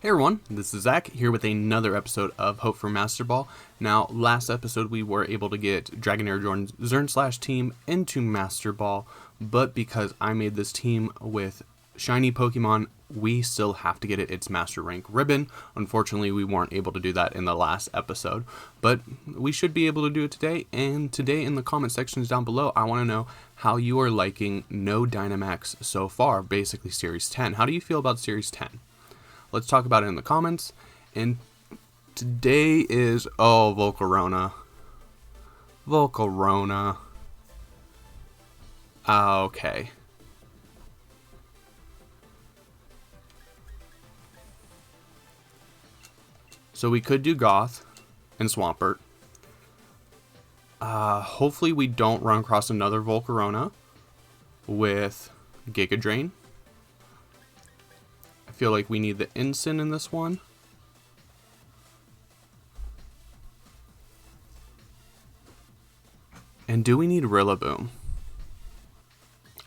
Hey everyone, this is Zach here with another episode of Hope for Master Ball. Now, last episode we were able to get DragonairJordon's Xernislash team into Master Ball, but because I made this team with shiny Pokemon, we still have to get it its Master Rank ribbon. Unfortunately, we weren't able to do that in the last episode, but we should be able to do it today. And today in the comment sections down below, I want to know how you are liking NO Dynamax so far, basically Series 10. How do you feel about Series 10? Let's talk about it in the comments. And today is, Volcarona. Volcarona. Okay. So we could do Goth and Swampert. Hopefully we don't run across another Volcarona with Giga Drain. I feel like we need the Ensign in this one. And do we need Rillaboom?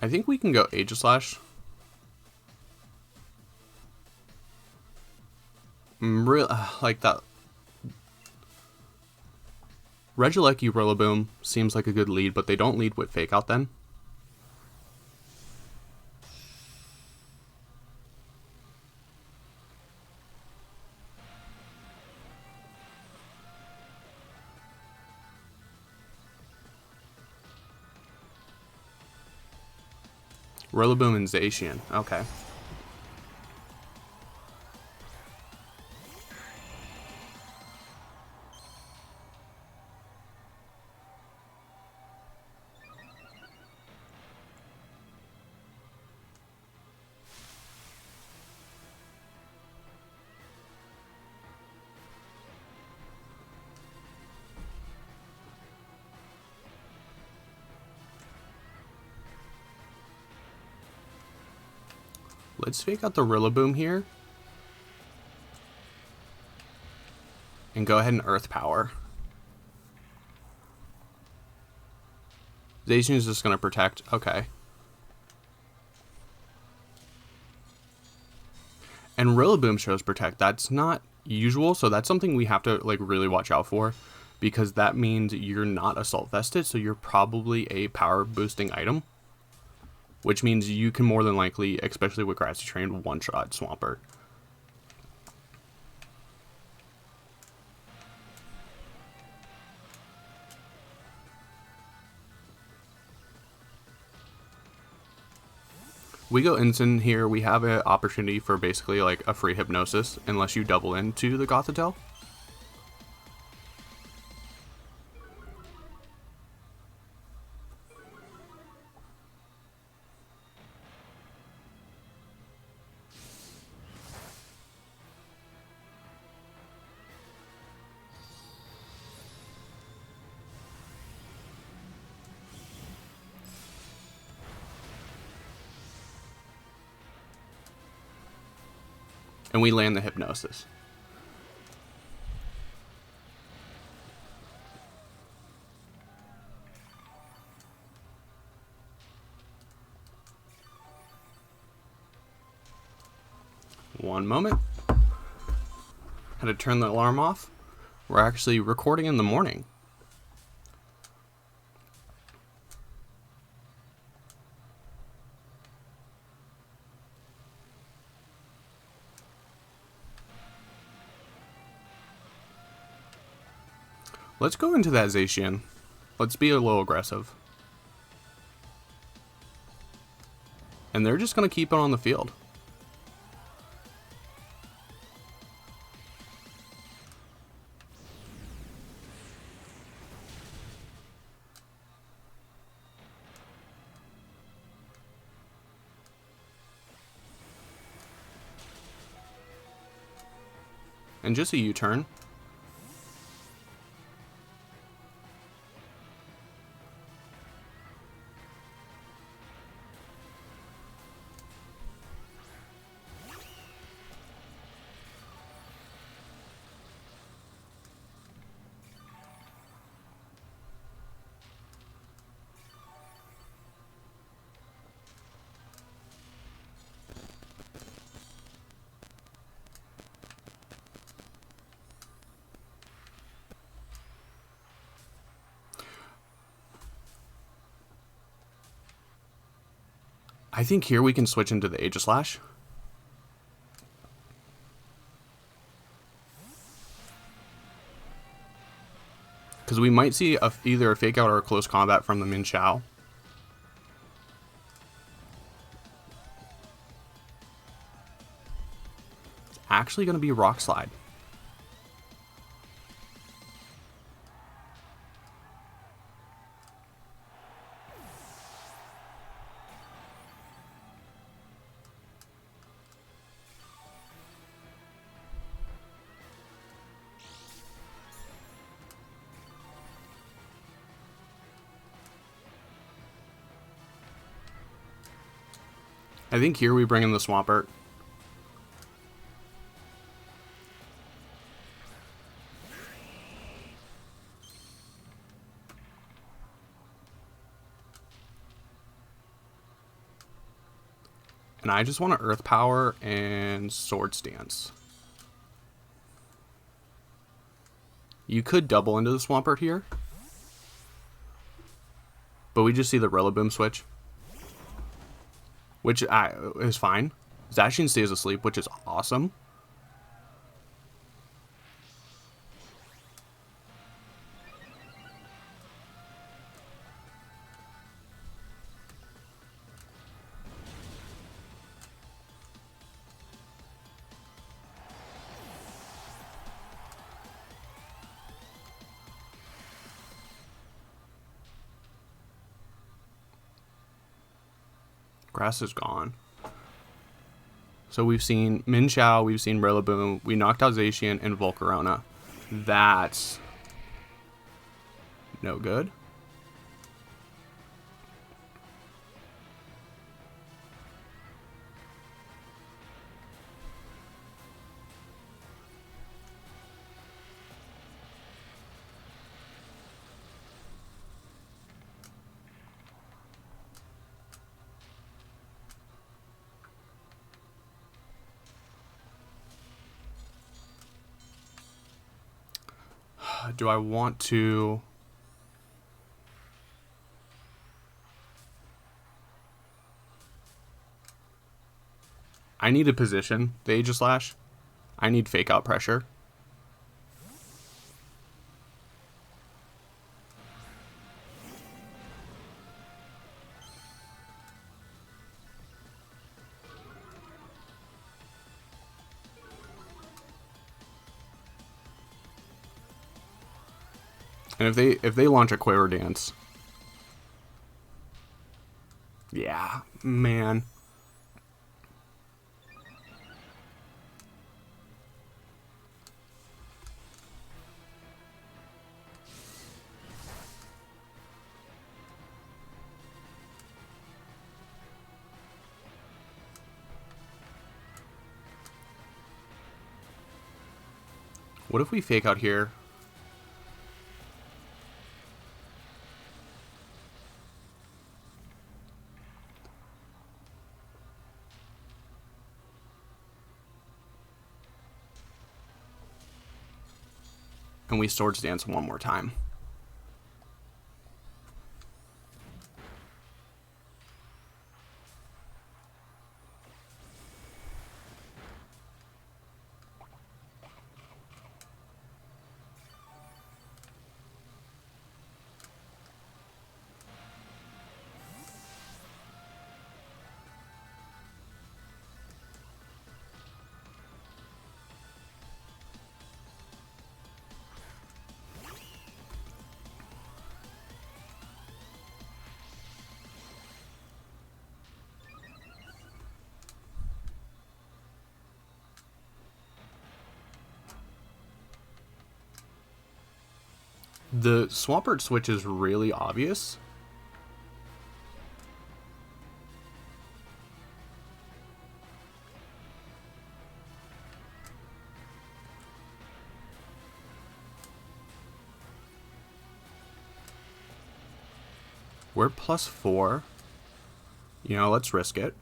I think we can go Aegislash. Like that. Regieleki Rillaboom seems like a good lead, but they don't lead with Fake Out then. Rillaboom and Zacian. Okay. Let's fake out the Rillaboom here. And go ahead and Earth Power. Zacian is just going to protect. Okay. And Rillaboom shows protect. That's not usual, so that's something we have to really watch out for. Because that means you're not Assault Vested, so you're probably a power boosting item. Which means you can more than likely, especially with Grassy Train, one-shot Swampert. We go Ensign here, we have an opportunity for basically like a free Hypnosis, unless you double into the Gothitelle. And we land the Hypnosis. One moment. Had to turn the alarm off. We're actually recording in the morning. Let's go into that Zacian. Let's be a little aggressive. And they're just going to keep it on the field. And just a U-turn. I think here we can switch into the Aegislash. Because we might see either a fake out or a close combat from the Min Chao. It's actually going to be Rock Slide. I think here we bring in the Swampert. And I just want to Earth Power and Swords Dance. You could double into the Swampert here, but we just see the Rillaboom switch, which is fine. Zacian stays asleep, which is awesome. Grass is gone. So we've seen Min Chao, we've seen Rillaboom, we knocked out Zacian and Volcarona. That's no good. Do I want to... I need to position the Aegislash. I need fake out pressure. And if they launch a Quiver Dance, yeah, man. What if we fake out here? And we Swords Dance one more time. The Swampert switch is really obvious. We're +4. You know, let's risk it.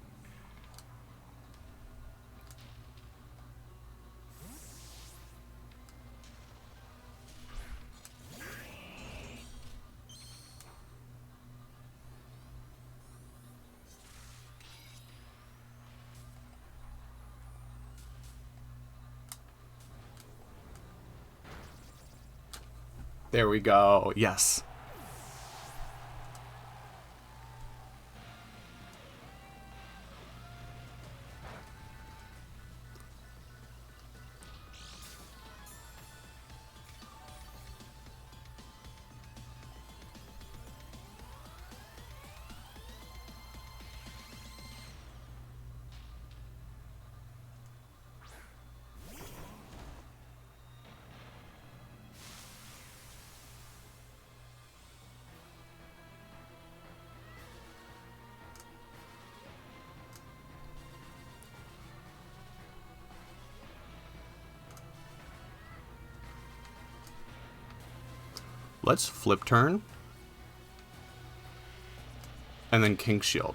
There we go. Yes. Let's flip turn and then King Shield,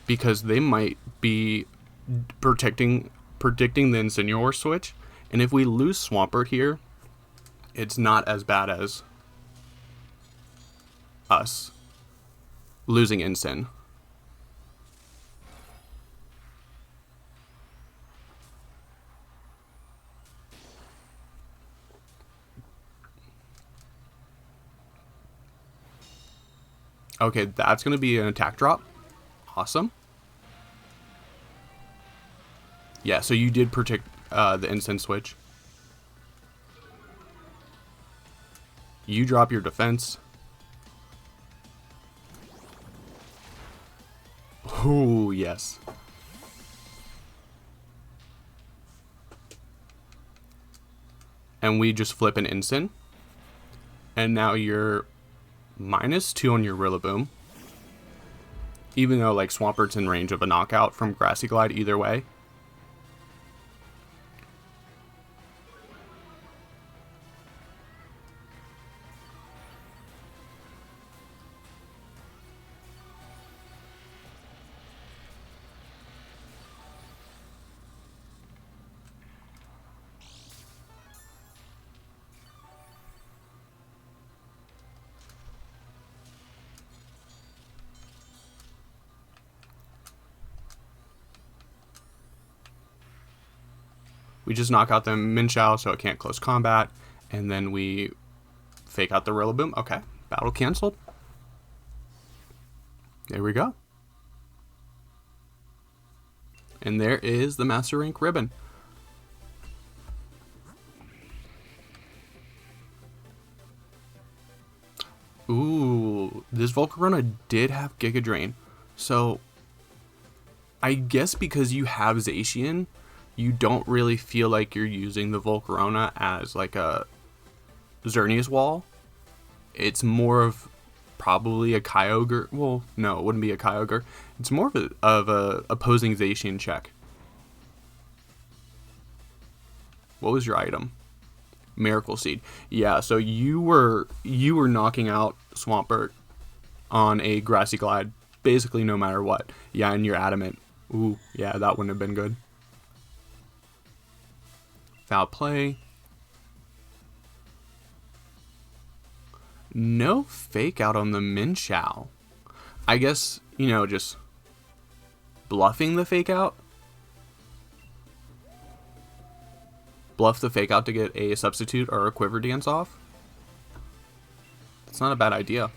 because they might be predicting the Incineroar switch, and if we lose Swampert here, it's not as bad as us losing Incin. Okay, that's going to be an attack drop. Awesome. Yeah, so you did predict the instant switch. You drop your defense. Ooh, yes. And we just flip an instant. And now you're -2 on your Rillaboom. Even though like Swampert's in range of a knockout from Grassy Glide either way. We just knock out the Minchow so it can't close combat, and then we fake out the Rillaboom. Okay, battle canceled. There we go. And there is the Master Rank ribbon. Ooh, this Volcarona did have Giga Drain. So, I guess because you have Zacian, you don't really feel like you're using the Volcarona as like a Xerneas wall. It's more of probably a Kyogre. Well, no, it wouldn't be a Kyogre. It's more of a opposing Zacian check. What was your item? Miracle Seed. Yeah, so you were knocking out Swampert on a Grassy Glide basically no matter what. Yeah, and you're adamant. Ooh, yeah, that wouldn't have been good. Foul play. No fake out on the Minchow. I guess, you know, just bluffing the fake out. Bluff the fake out to get a substitute or a quiver dance off. That's not a bad idea.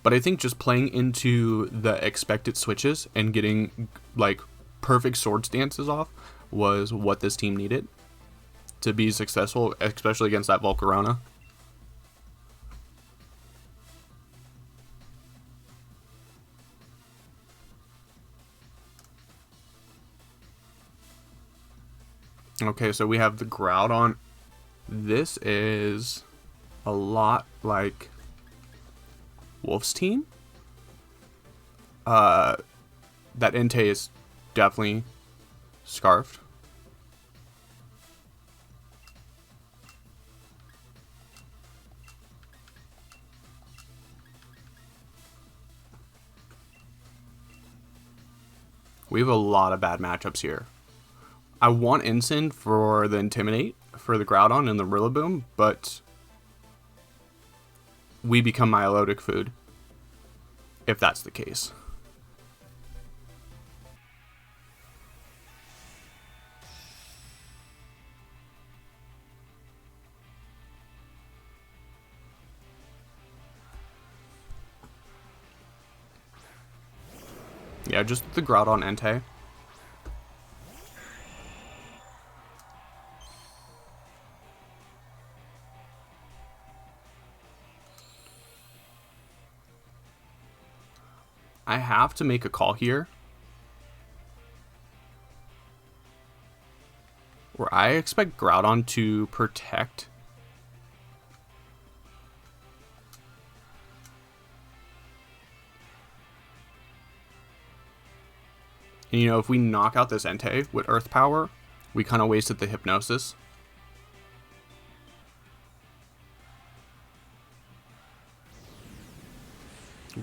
But I think just playing into the expected switches and getting like perfect sword stances off was what this team needed to be successful, especially against that Volcarona. Okay, so we have the Groudon. This is a lot like Wolf's team. That Entei is definitely scarfed. We have a lot of bad matchups here. I want Incin for the Intimidate for the Groudon and the Rillaboom, but we become Milotic food if that's the case. Yeah, just the Groudon Entei. I have to make a call here, where I expect Groudon to protect. And, you know, if we knock out this Entei with Earth Power, we kind of wasted the Hypnosis.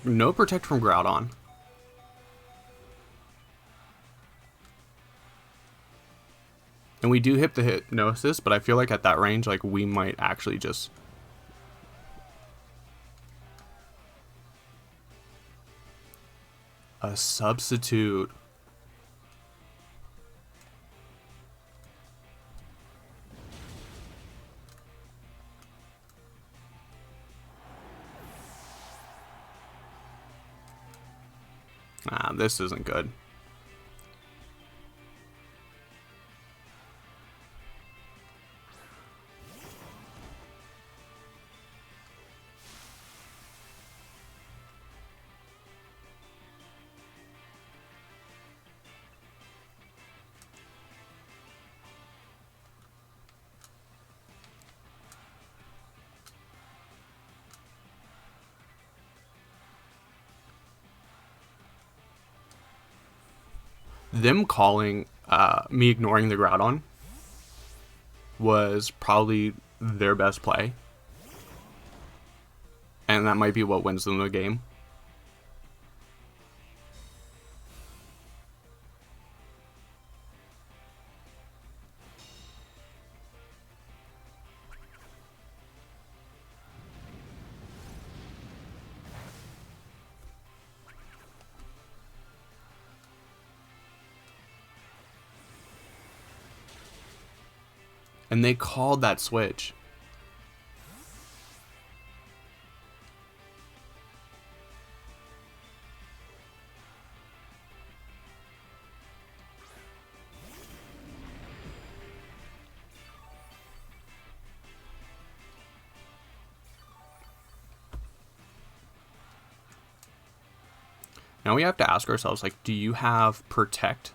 No Protect from Groudon. And we do hit the Hypnosis, but I feel like at that range, like, we might actually just... A substitute. This isn't good. Them calling me ignoring the Groudon was probably their best play. And that might be what wins them the game. And they called that switch. Now we have to ask ourselves, like, do you have Protect?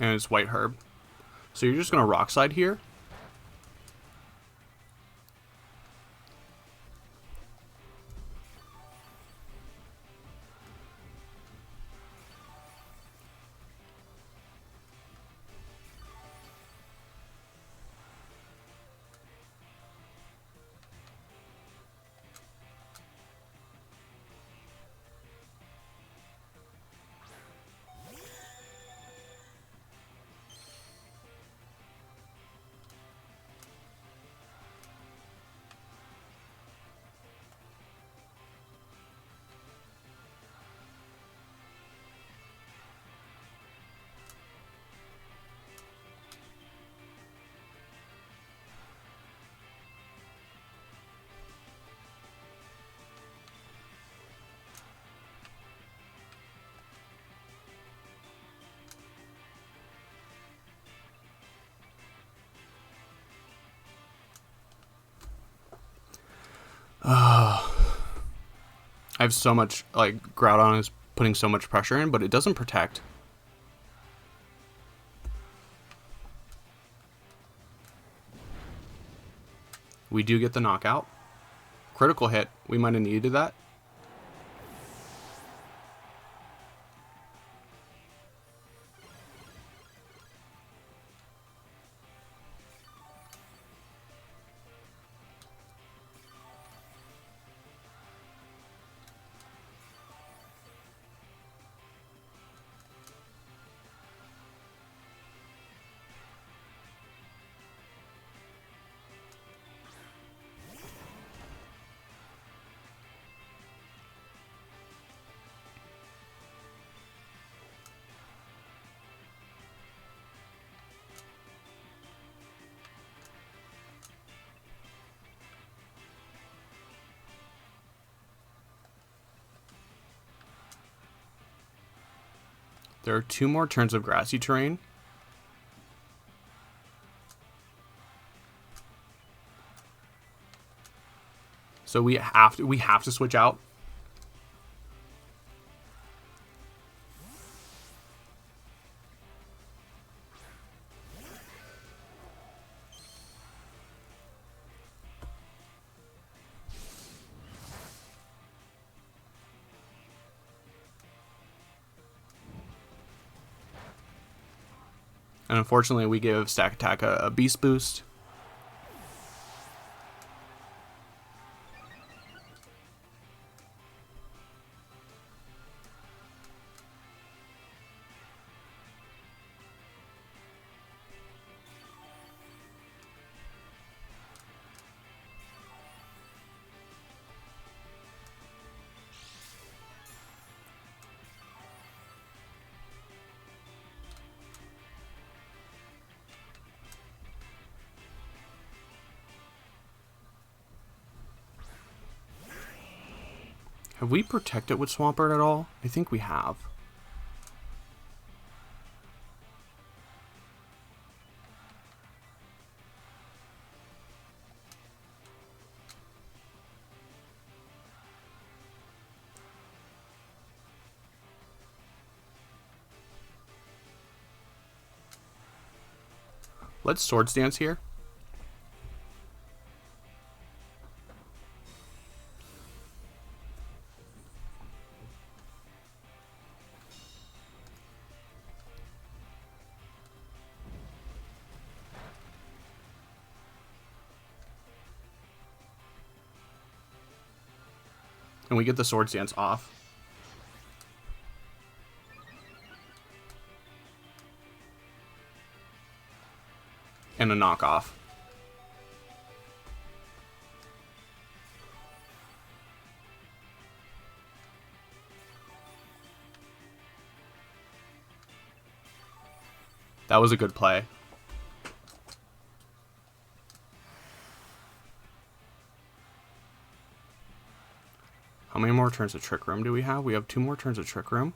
And it's White Herb. So you're just going to Rock Slide here. I have so much, like, Groudon is putting so much pressure in, but it doesn't protect. We do get the knockout. Critical hit. We might have needed that. There are 2 more turns of grassy terrain. So we have to switch out. And unfortunately, we give Stack Attack a beast boost. Have we protected with Swampert at all? I think we have. Let's Swords Dance here. And we get the Swords Dance off. And a knockoff. That was a good play. How many more turns of Trick Room do we have? We have 2 more turns of Trick Room.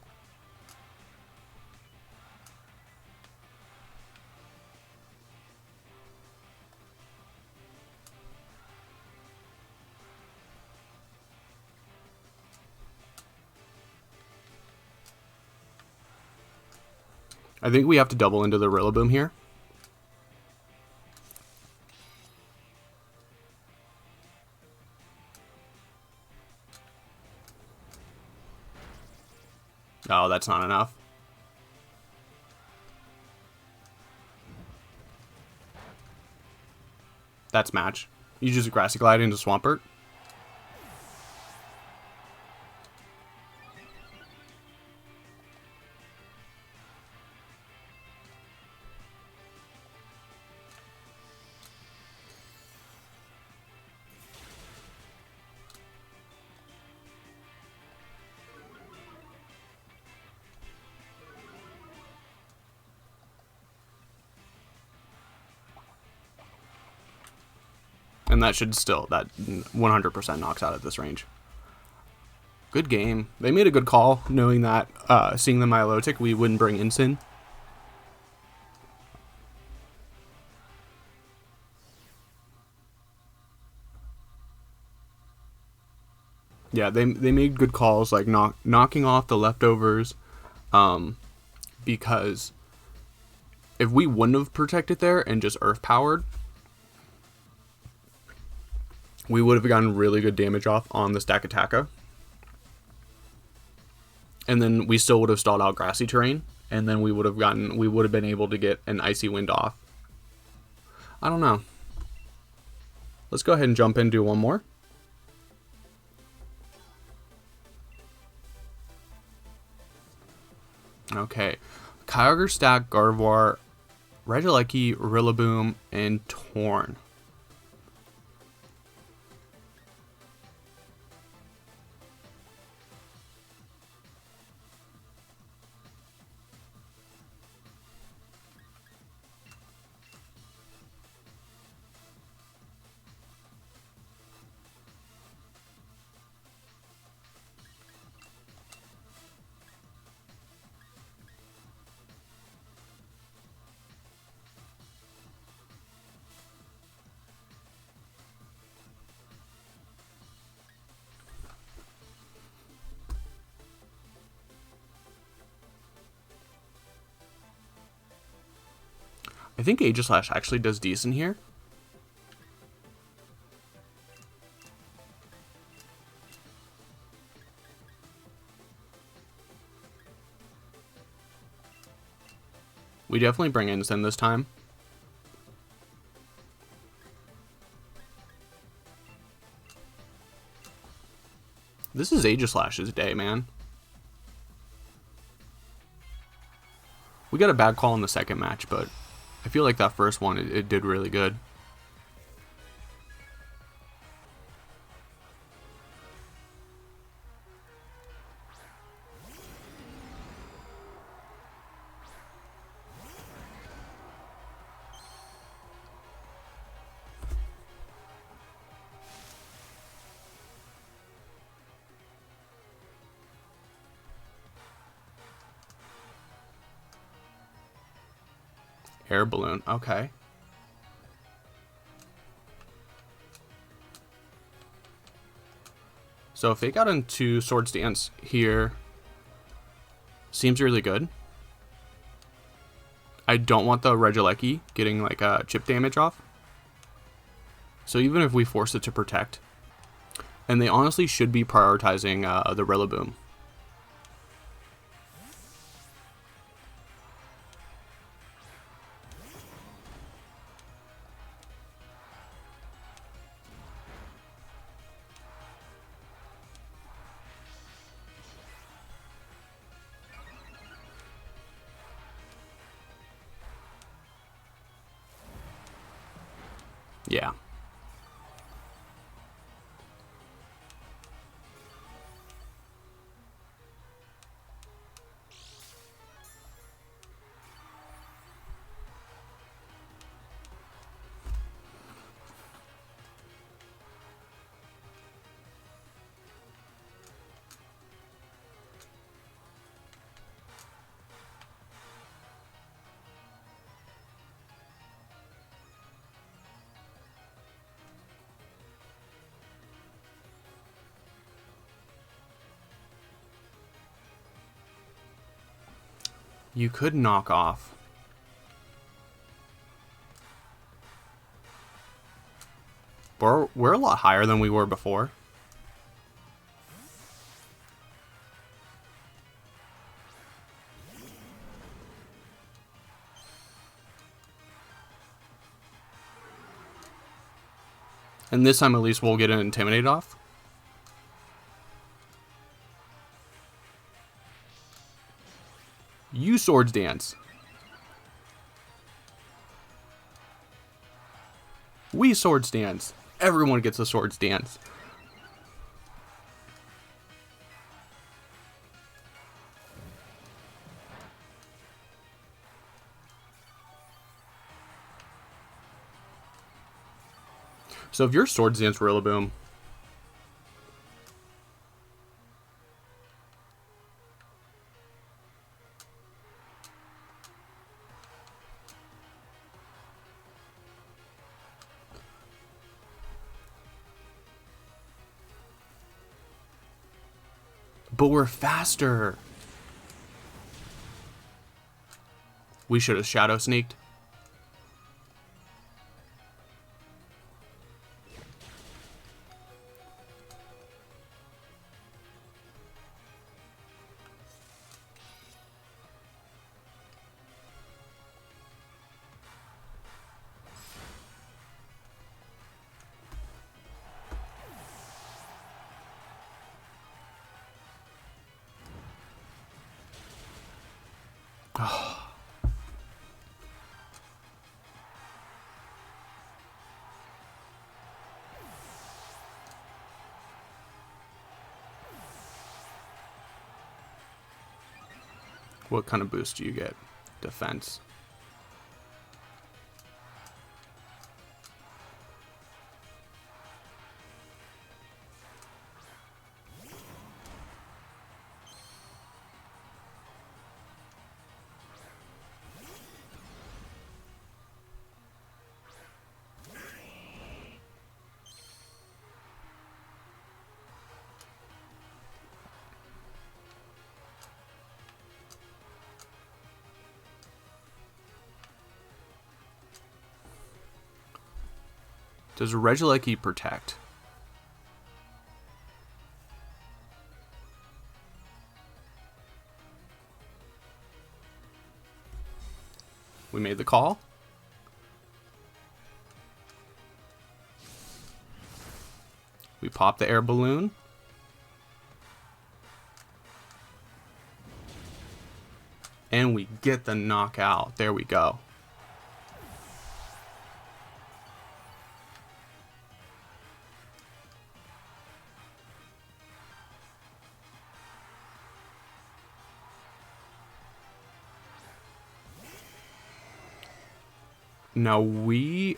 I think we have to double into the Rillaboom here. Oh, that's not enough. That's match. You just Grassy Glide into Swampert. And that should still, that 100% knocks out at this range. Good game. They made a good call, knowing that, seeing the Milotic, we wouldn't bring Ensign. Yeah, they made good calls, like knocking off the leftovers, because if we wouldn't have protected there and just earth powered, we would have gotten really good damage off on the Stakataka. And then we still would have stalled out grassy terrain, and then we would have been able to get an icy wind off. I don't know. Let's go ahead and jump in and do one more. Okay. Kyogre, Stack, Gardevoir, Regieleki, Rillaboom, and Torn. I think Aegislash actually does decent here. We definitely bring Instant this time. This is Aegislash's day, man. We got a bad call in the second match, but I feel like that first one, it did really good. Air balloon, okay. So if they got into Swords Dance here, seems really good. I don't want the Regieleki getting like a chip damage off. So even if we force it to protect, and they honestly should be prioritizing the Rillaboom. Yeah. You could knock off. We're a lot higher than we were before. And this time at least we'll get an Intimidate off. You Swords Dance. We Swords Dance. Everyone gets a Swords Dance. So if you're Swords Dance Rillaboom, But we're faster. We should have shadow sneaked. What kind of boost do you get? Defense. Does Regieleki protect? We made the call. We pop the air balloon. And we get the knockout. There we go. Now we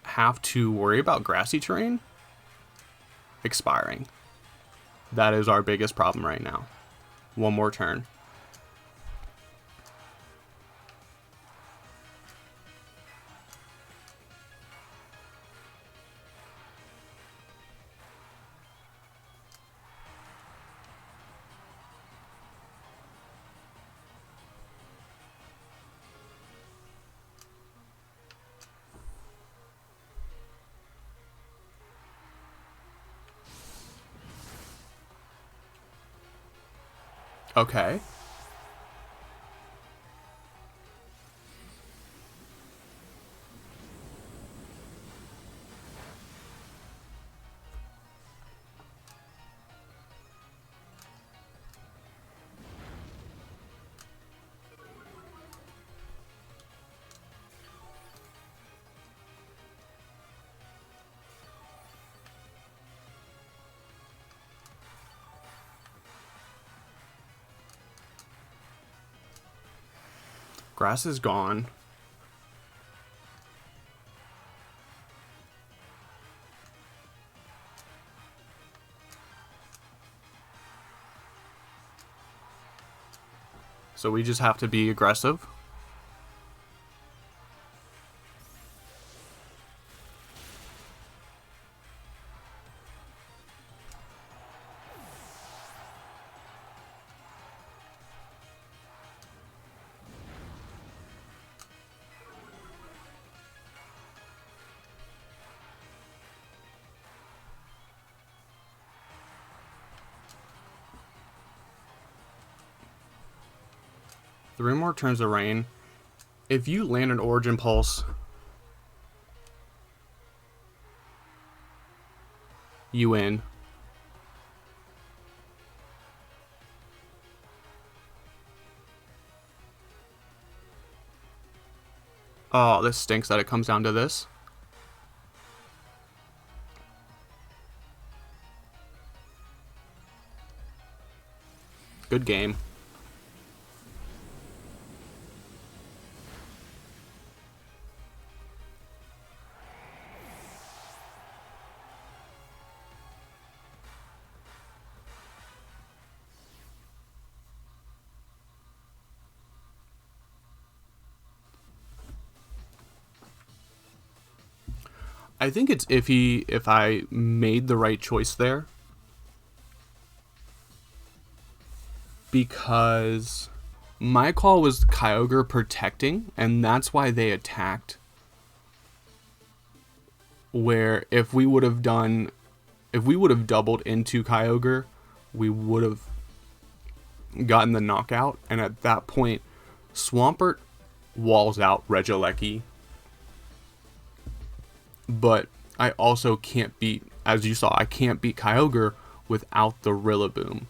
have to worry about grassy terrain expiring. That is our biggest problem right now. One more turn. Okay. Grass is gone. So we just have to be aggressive. Three more turns of rain. If you land an Origin Pulse, you win. Oh, this stinks that it comes down to this. Good game. I think it's iffy if I made the right choice there. because my call was Kyogre protecting, and that's why they attacked. Where if we would have doubled into Kyogre, we would have gotten the knockout, and at that point, Swampert walls out Regieleki. But I also can't beat, as you saw, I can't beat Kyogre without the Rillaboom.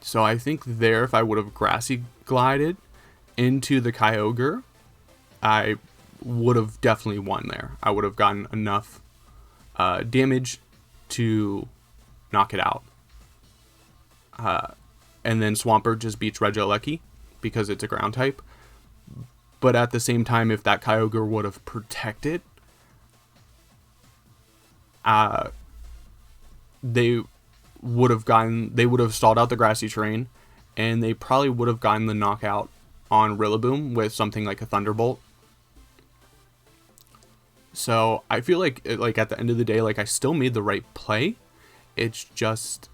So I think there, if I would have Grassy Glided into the Kyogre, I would have definitely won there. I would have gotten enough damage to knock it out. And then Swampert just beats Regieleki because it's a ground type. But at the same time, if that Kyogre would have protected, they would have stalled out the grassy terrain, and they probably would have gotten the knockout on Rillaboom with something like a Thunderbolt. So I feel like at the end of the day, I still made the right play. It's just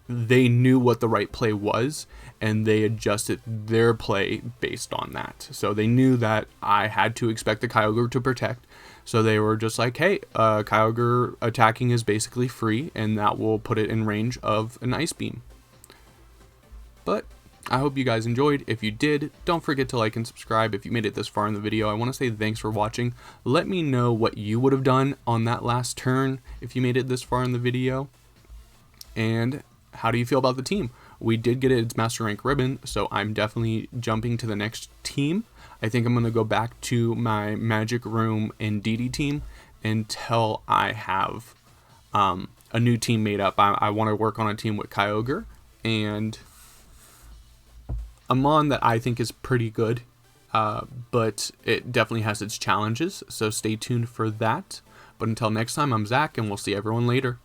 they knew what the right play was, and they adjusted their play based on that. So they knew that I had to expect the Kyogre to protect. So they were just like, hey, Kyogre attacking is basically free, and that will put it in range of an Ice Beam. But I hope you guys enjoyed. If you did, don't forget to like and subscribe. If you made it this far in the video, I want to say thanks for watching. Let me know what you would have done on that last turn if you made it this far in the video. And how do you feel about the team? We did get its Master Rank ribbon, so I'm definitely jumping to the next team. I think I'm going to go back to my Magic Room and DD team until I have a new team made up. I want to work on a team with Kyogre and a Mon that I think is pretty good, but it definitely has its challenges, so stay tuned for that. But until next time, I'm Zach, and we'll see everyone later.